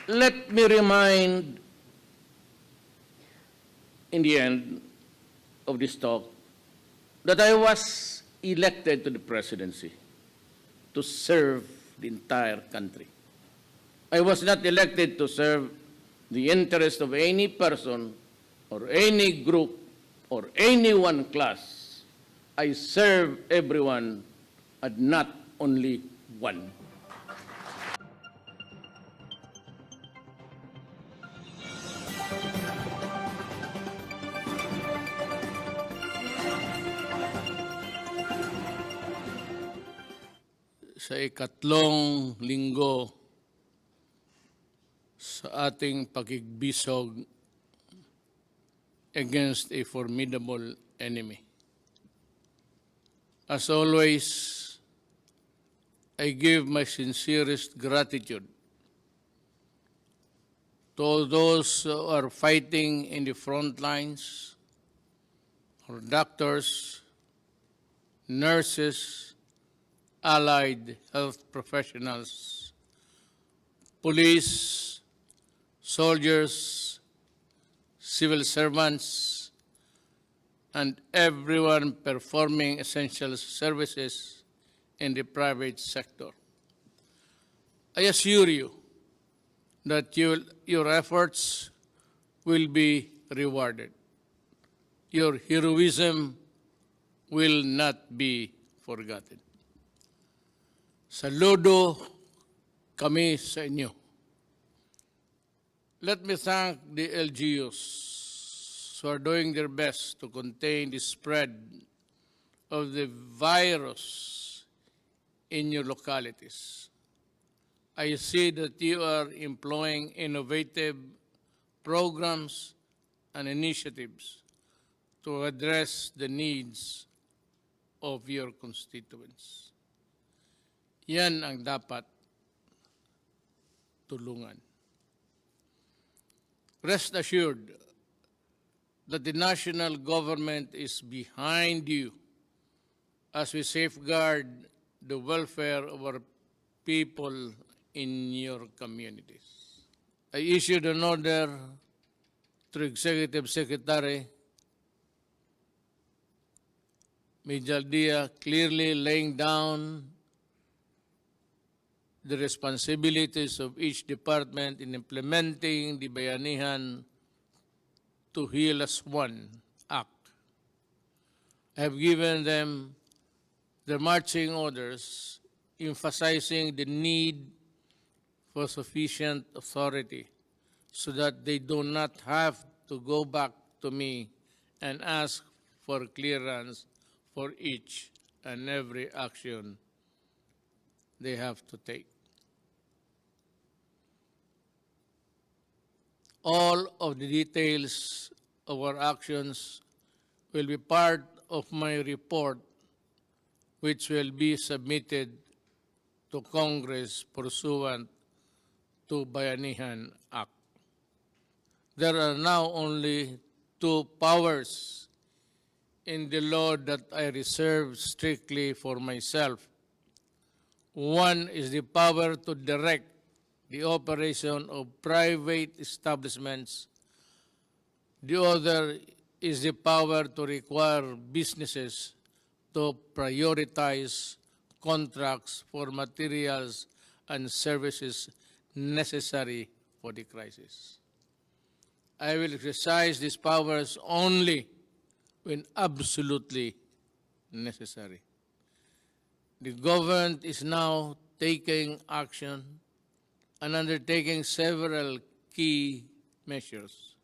Let me remind, in the end of this talk, that I was elected to the presidency to serve the entire country. I was not elected to serve the interest of any person or any group or any one class. I serve everyone and not only one. Sa ikatlong linggo sa ating pakigbisog against a formidable enemy. As always, I give my sincerest gratitude to all those who are fighting in the front lines, our doctors, nurses, allied health professionals, police, soldiers, civil servants, and everyone performing essential services in the private sector. I assure you that your efforts will be rewarded. Your heroism will not be forgotten. Saludo kami sa inyo. Let me thank the LGUs who are doing their best to contain the spread of the virus in your localities. I see that you are employing innovative programs and initiatives to address the needs of your constituents. Yan ang dapat tulungan. Rest assured that the national government is behind you as we safeguard the welfare of our people in your communities. I issued an order to Executive Secretary Major Dia clearly laying down the responsibilities of each department in implementing the Bayanihan to Heal as One Act. I have given them their marching orders, emphasizing the need for sufficient authority so that they do not have to go back to me and ask for clearance for each and every action they have to take. All of the details of our actions will be part of my report, which will be submitted to Congress pursuant to Bayanihan Act. There are now only two powers in the law that I reserve strictly for myself. One is the power to direct the operation of private establishments. The other is the power to require businesses to prioritize contracts for materials and services necessary for the crisis. I will exercise these powers only when absolutely necessary. The government is now taking action and undertaking several key measures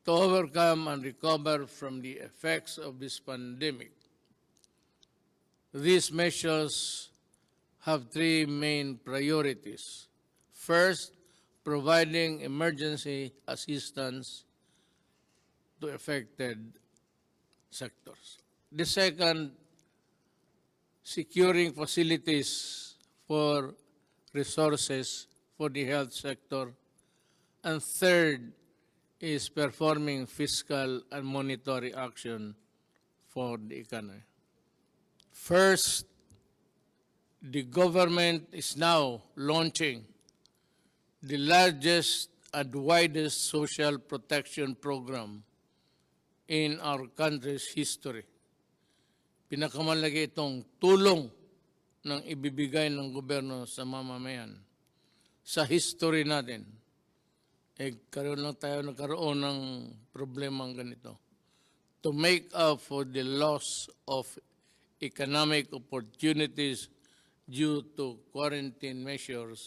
to overcome and recover from the effects of this pandemic. These measures have three main priorities. First, providing emergency assistance to affected sectors. The second, securing facilities for resources for the health sector. And third is performing fiscal and monetary action for the economy. First, the government is now launching the largest and widest social protection program in our country's history. Pinakamalaki itong tulong ng ibibigay ng gobyerno sa mamamayan sa history natin. Karoon lang tayo nagkaroon ng problemang ganito. To make up for the loss of economic opportunities due to quarantine measures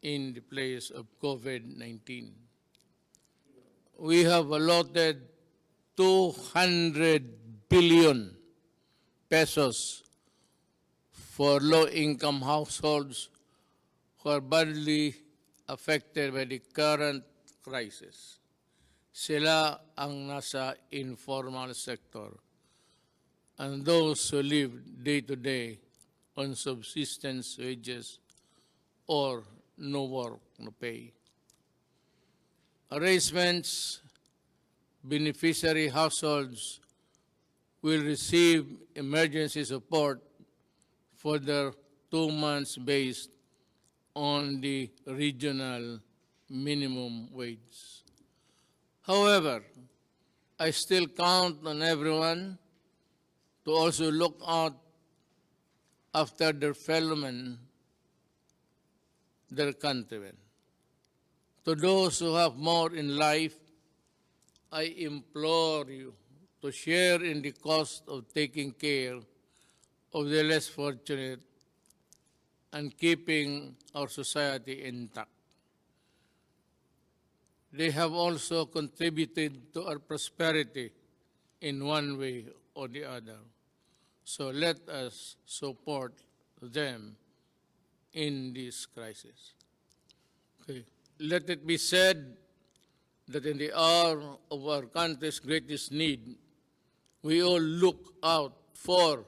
in the place of COVID-19. We have allotted 200 billion pesos for low-income households who are badly affected by the current crisis. Sila ang nasa informal sector and those who live day-to-day on subsistence wages or no work, no pay. Arrangements, beneficiary households will receive emergency support for their 2 months based on the regional minimum wage. However, I still count on everyone to also look out after their fellow men, their countrymen. To those who have more in life, I implore you to share in the cost of taking care of the less fortunate and keeping our society intact. They have also contributed to our prosperity in one way or the other. So let us support them in this crisis. Okay. Let it be said that in the hour of our country's greatest need, we all look out for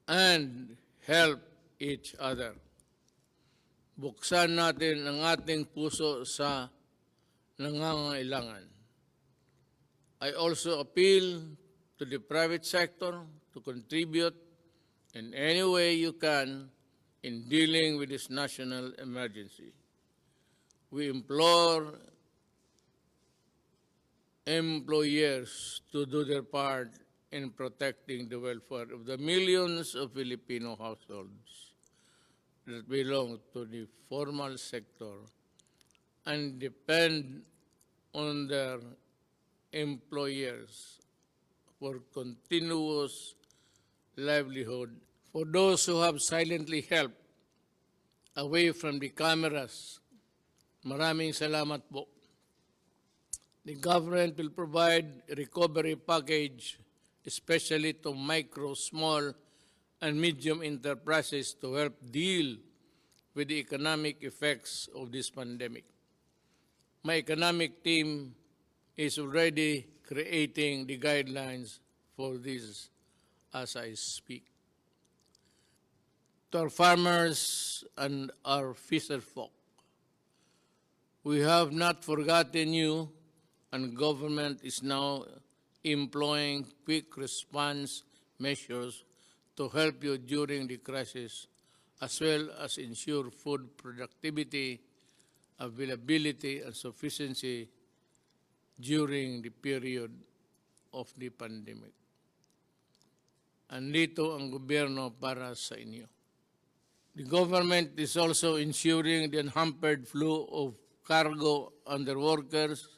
and help each other. Buksan natin ang ating puso sa nangangailangan. I also appeal to the private sector to contribute in any way you can in dealing with this national emergency. We implore employers to do their part in protecting the welfare of the millions of Filipino households that belong to the formal sector and depend on their employers for continuous livelihood. For those who have silently helped away from the cameras, maraming salamat po. The government will provide a recovery package, especially to micro, small, and medium enterprises to help deal with the economic effects of this pandemic. My economic team is already creating the guidelines for this as I speak. To our farmers and our fisherfolk, we have not forgotten you, and government is now employing quick response measures to help you during the crisis, as well as ensure food productivity, availability, and sufficiency during the period of the pandemic. Andito ang gobyerno para sa inyo. The government is also ensuring the unhampered flow of cargo and their workers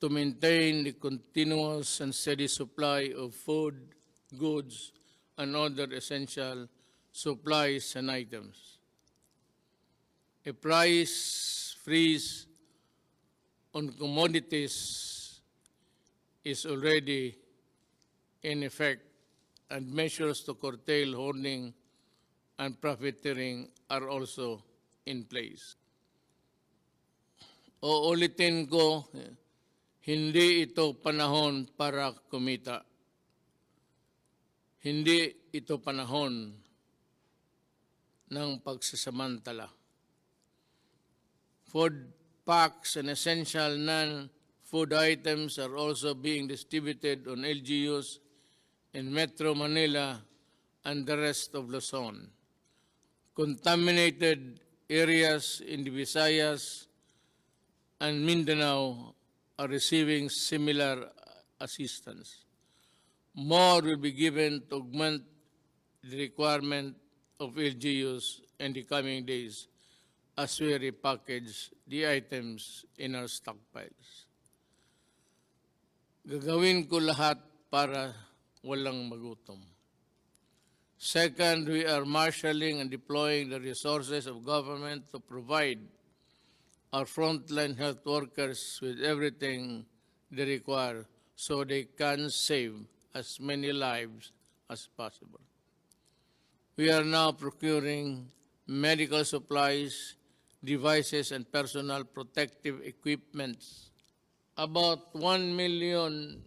to maintain the continuous and steady supply of food, goods, and other essential supplies and items. A price freeze on commodities is already in effect, and measures to curtail hoarding and profiteering are also in place. Uulitin ko, hindi ito panahon para kumita. Hindi ito panahon ng pagsasamantala. Food packs and essential non-food items are also being distributed on LGUs in Metro Manila and the rest of Luzon. Contaminated areas in the Visayas and Mindanao are receiving similar assistance. More will be given to augment the requirement of LGUs in the coming days as we repackage the items in our stockpiles. Gagawin ko lahat para walang magutom. Second, we are marshalling and deploying the resources of government to provide our frontline health workers with everything they require so they can save as many lives as possible. We are now procuring medical supplies, devices, and personal protective equipments. About 1 million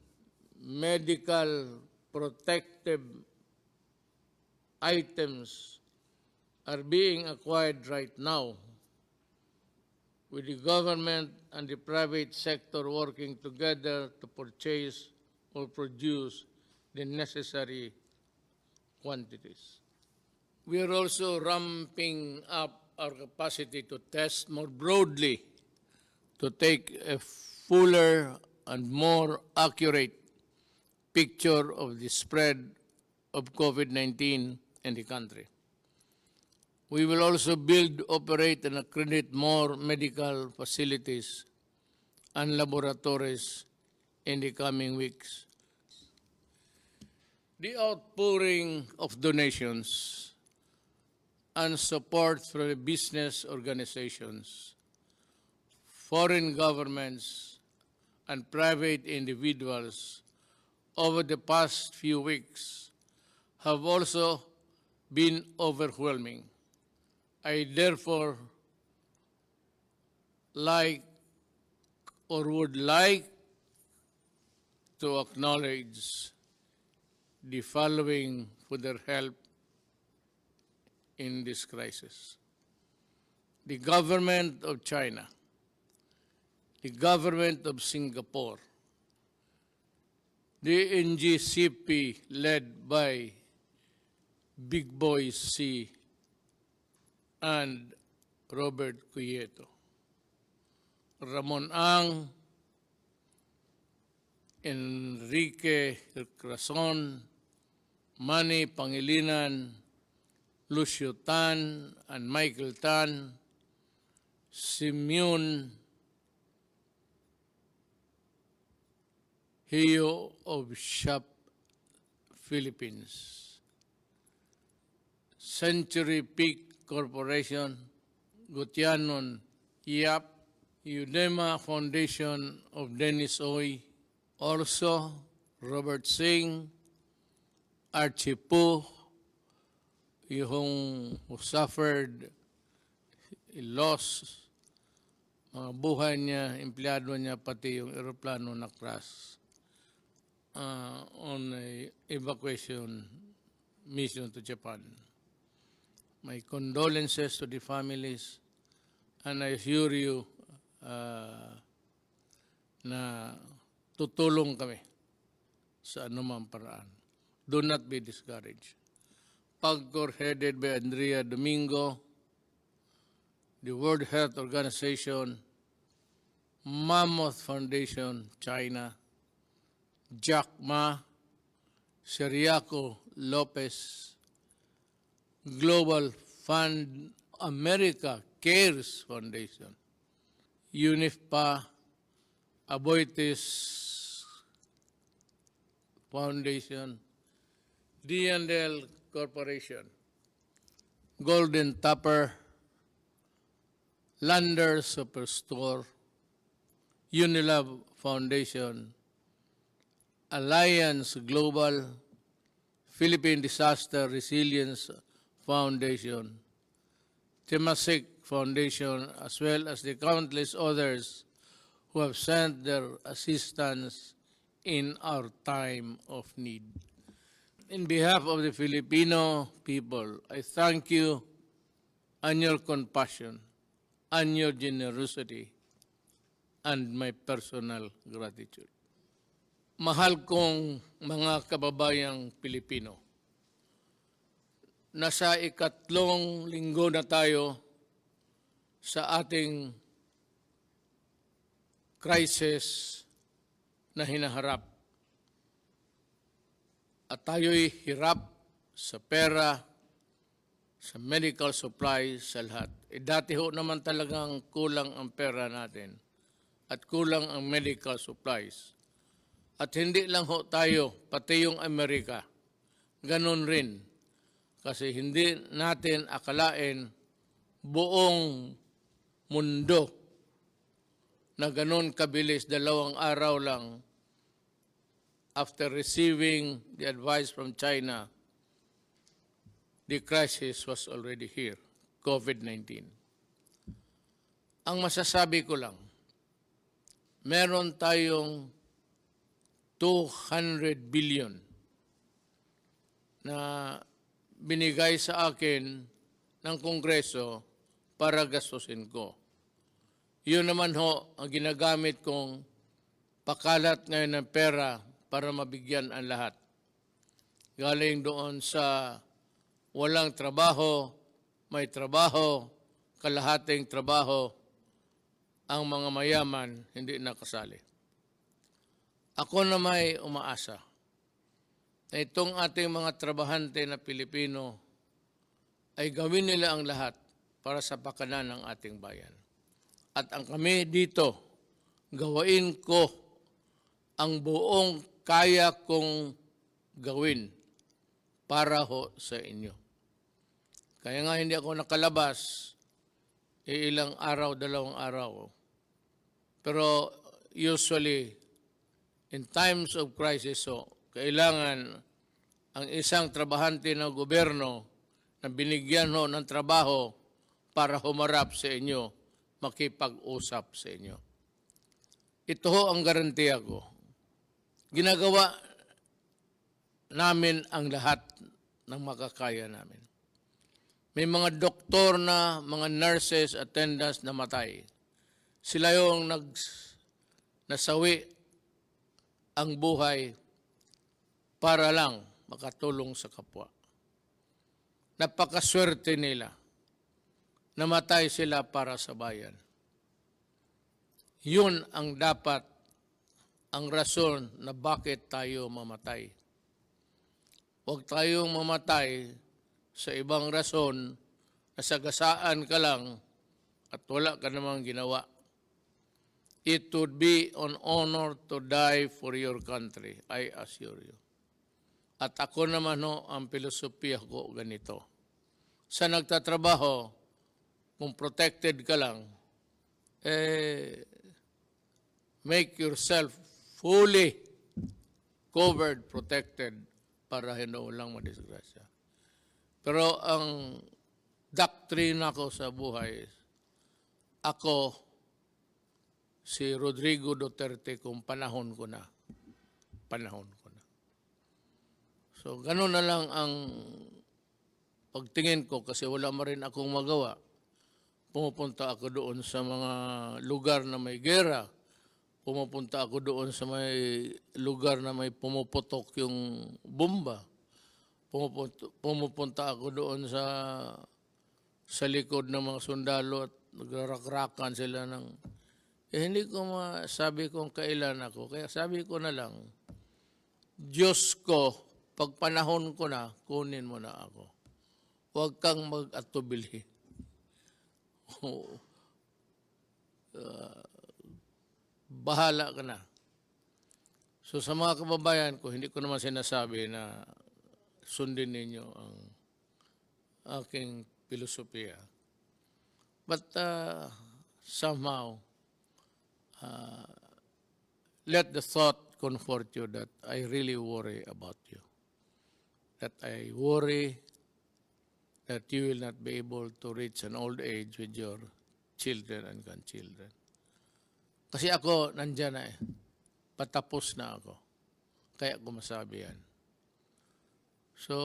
medical protective items are being acquired right now, with the government and the private sector working together to purchase or produce the necessary quantities. We are also ramping up our capacity to test more broadly, to take a fuller and more accurate picture of the spread of COVID-19 in the country. We will also build, operate, and accredit more medical facilities and laboratories in the coming weeks. The outpouring of donations and support from the business organizations, foreign governments, and private individuals over the past few weeks have also been overwhelming. I therefore would like to acknowledge the following for their help in this crisis: the government of China, the government of Singapore, the NGCP led by Big Boy C and Robert Cuyeto, Ramon Ang, Enrique Crason, Manny Pangilinan, Lucio Tan and Michael Tan, Simeon Hio of Shop Philippines, Century Peak Corporation, Gutianon Yap, Udema Foundation of Dennis Oy, also Robert Singh, Archie Po, yung who suffered a loss, mga buhay niya, empleyado niya, pati yung aeroplano na crash on a evacuation mission to Japan. My condolences to the families, and I assure you na tutulong kami sa anumang paraan. Do not be discouraged. PAGCOR headed by Andrea Domingo, the World Health Organization, Mammoth Foundation, China, Jack Ma, Seriaco Lopez, Global Fund America Cares Foundation, UNIFPA, Aboitiz Foundation, D&L Corporation, Golden Tupper, Lander Superstore, Unilab Foundation, Alliance Global, Philippine Disaster Resilience Foundation, Temasek Foundation, as well as the countless others who have sent their assistance in our time of need. In behalf of the Filipino people, I thank you and your compassion and your generosity and my personal gratitude. Mahal kong mga kababayang Pilipino, nasa ikatlong linggo na tayo sa ating crisis na hinaharap. At tayo'y hirap sa pera, sa medical supplies, sa lahat. Dati ho naman talagang kulang ang pera natin at kulang ang medical supplies. At hindi lang ho tayo, pati yung Amerika, ganun rin. Kasi hindi natin akalain buong mundo na ganun kabilis, 2 araw lang after receiving the advice from China, the crisis was already here, COVID-19. Ang masasabi ko lang, meron tayong 200 billion na binigay sa akin ng Kongreso para gastusin ko. Yun naman ho ang ginagamit kong pakalat ngayon ng pera para mabigyan ang lahat. Galing doon sa walang trabaho, may trabaho, kalahating trabaho, ang mga mayaman hindi nakasali. Ako na may umaasa na itong ating mga trabahante na Pilipino ay gawin nila ang lahat para sa pakanan ng ating bayan. At ang kami dito, gawain ko ang buong kaya kong gawin para ho sa inyo. Kaya nga hindi ako nakalabas, ilang araw, 2 araw. Pero usually, in times of crisis, kailangan ang isang trabahante ng gobyerno na binigyan ho ng trabaho para humarap sa inyo, makipag-usap sa inyo. Ito ho ang garantiya ko. Ginagawa namin ang lahat ng makakaya namin. May mga doktor na, mga nurses, attendants na matay. Sila yung nasawi ang buhay para lang makatulong sa kapwa. Napakaswerte nila. Namatay sila para sa bayan. Yun ang dapat, ang rason na bakit tayo mamatay. Huwag tayong mamatay sa ibang rason na sagasaan ka lang at wala ka namang ginawa. It would be an honor to die for your country, I assure you. At ako naman ang filosofiya ko ganito. Sa nagtatrabaho, kung protected ka lang, make yourself fully covered, protected, para hindi walang madisgrasya. Pero ang doktrina ko sa buhay, ako, si Rodrigo Duterte, kung panahon ko na. So, gano'n na lang ang pagtingin ko kasi wala ma rin akong magawa. Pumupunta ako doon sa mga lugar na may gera. Pumupunta ako doon sa may lugar na may pumuputok yung bomba. Pumupunta ako doon sa likod ng mga sundalo at nagrakrakan sila ng... hindi ko masabi kung kailan ako. Kaya sabi ko na lang, Diyos ko, pag panahon ko na, kunin mo na ako. Huwag kang mag-atubili. Bahala ka na. So sa mga kababayan ko, hindi ko naman sinasabi na sundin ninyo ang aking filosofiya. But somehow, let the thought comfort you that I really worry about you. That I worry that you will not be able to reach an old age with your children and grandchildren. Kasi ako, nandyan na patapos na ako. Kaya ko masabi yan. So,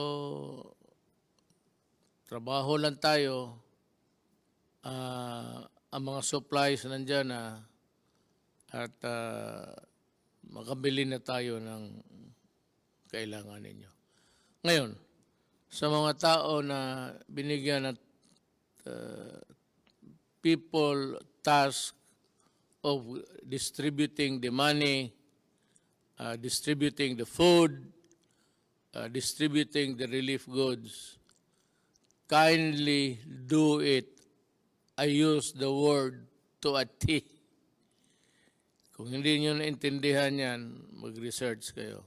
trabaho lang tayo. Ang mga supplies nandyan na at makabili na tayo ng kailangan ninyo. Ngayon, sa mga tao na binigyan at people task of distributing the money, distributing the food, distributing the relief goods, kindly do it. I use the word to a T. Kung hindi nyo naintindihan yan, mag-research kayo.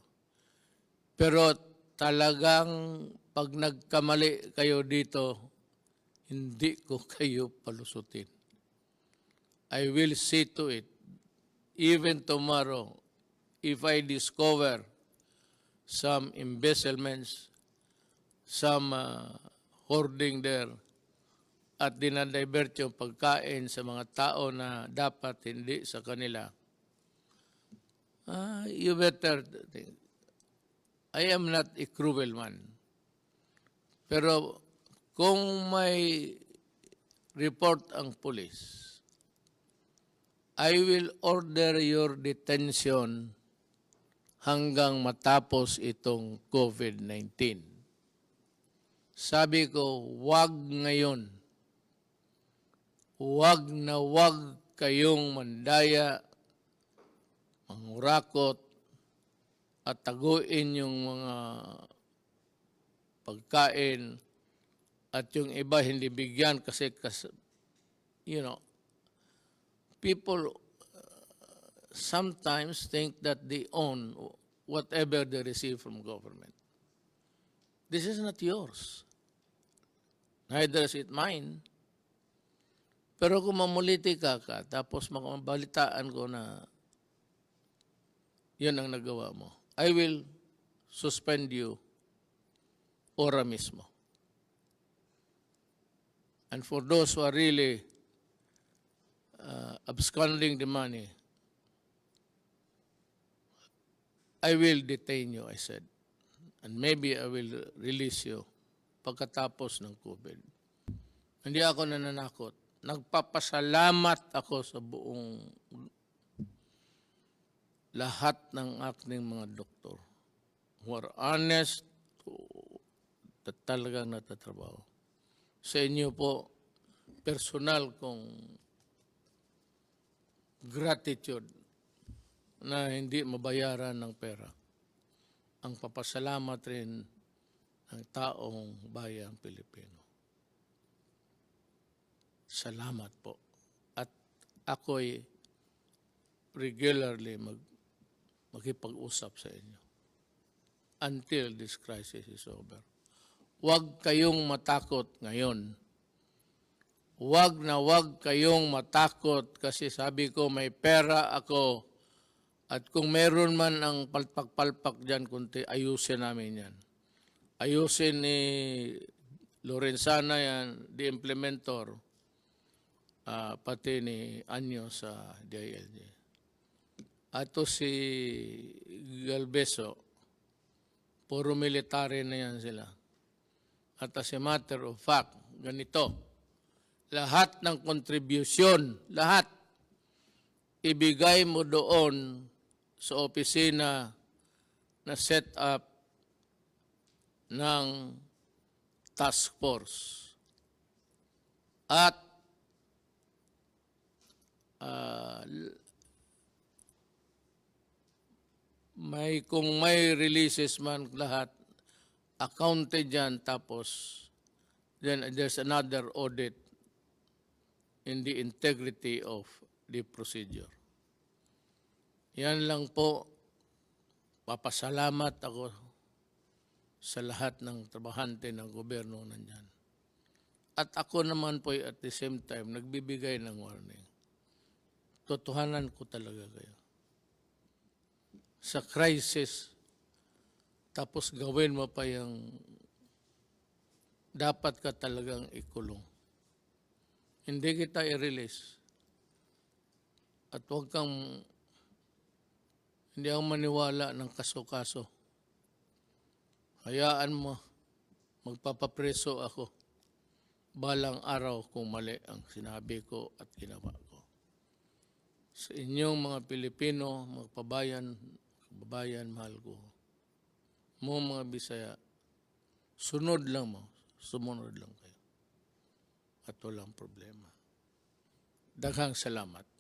Pero talagang pag nagkamali kayo dito, hindi ko kayo palusutin. I will see to it, even tomorrow, if I discover some embezzlements, some hoarding there, at dinadivert yung pagkain sa mga tao na dapat hindi sa kanila, you better think. I am not a cruel man. Pero kung may report ang pulis, I will order your detention hanggang matapos itong COVID-19. Sabi ko, wag ngayon. Wag na wag kayong mandaya, mangurakot, at taguin yung mga pagkain at yung iba hindi bigyan kasi you know, people sometimes think that they own whatever they receive from government. This is not yours. Neither is it mine. Pero kung mamuliti ka tapos makabalitaan ko na yun ang nagawa mo, I will suspend you ora mismo. And for those who are really absconding the money, I will detain you, I said. And maybe I will release you pagkatapos ng COVID. Hindi ako nananakot. Nagpapasalamat ako sa buong lahat ng aking mga doktor who are honest, at talagang natatrabaho. Sa inyo po, personal kong gratitude na hindi mabayaran ng pera. Ang papasalamat rin ng taong bayang Pilipino. Salamat po. At ako'y regularly makipag-usap sa inyo until this crisis is over. Huwag kayong matakot ngayon. Huwag na huwag kayong matakot kasi sabi ko may pera ako at kung meron man ang palpak-palpak dyan kunti, ayusin namin yan. Ayusin ni Lorenzana yan, the implementor, pati ni Anyo sa DILG. Ato si Galbeso, puro military na yan sila. At as a matter of fact, ganito, lahat ng contribution, lahat, ibigay mo doon sa opisina na set up ng task force. At kung may releases man lahat, accounted yan, tapos then there's another audit in the integrity of the procedure. Yan lang po, papasalamat ako sa lahat ng trabahante ng gobyerno nandyan. At ako naman po at the same time, nagbibigay ng warning. Totohanan ko talaga kayo. Sa crisis, tapos gawin mo pa yung dapat ka talagang ikulong. Hindi kita i-release. At huwag kang, hindi ako maniwala ng kaso-kaso. Hayaan mo, magpapapreso ako. Balang araw kung mali ang sinabi ko at ginawa ko. Sa inyong mga Pilipino, mga kababayan, mahal ko. Mo mga Bisaya, Sunod lang mo. Sumunod lang kayo. At walang problema. Daghang salamat.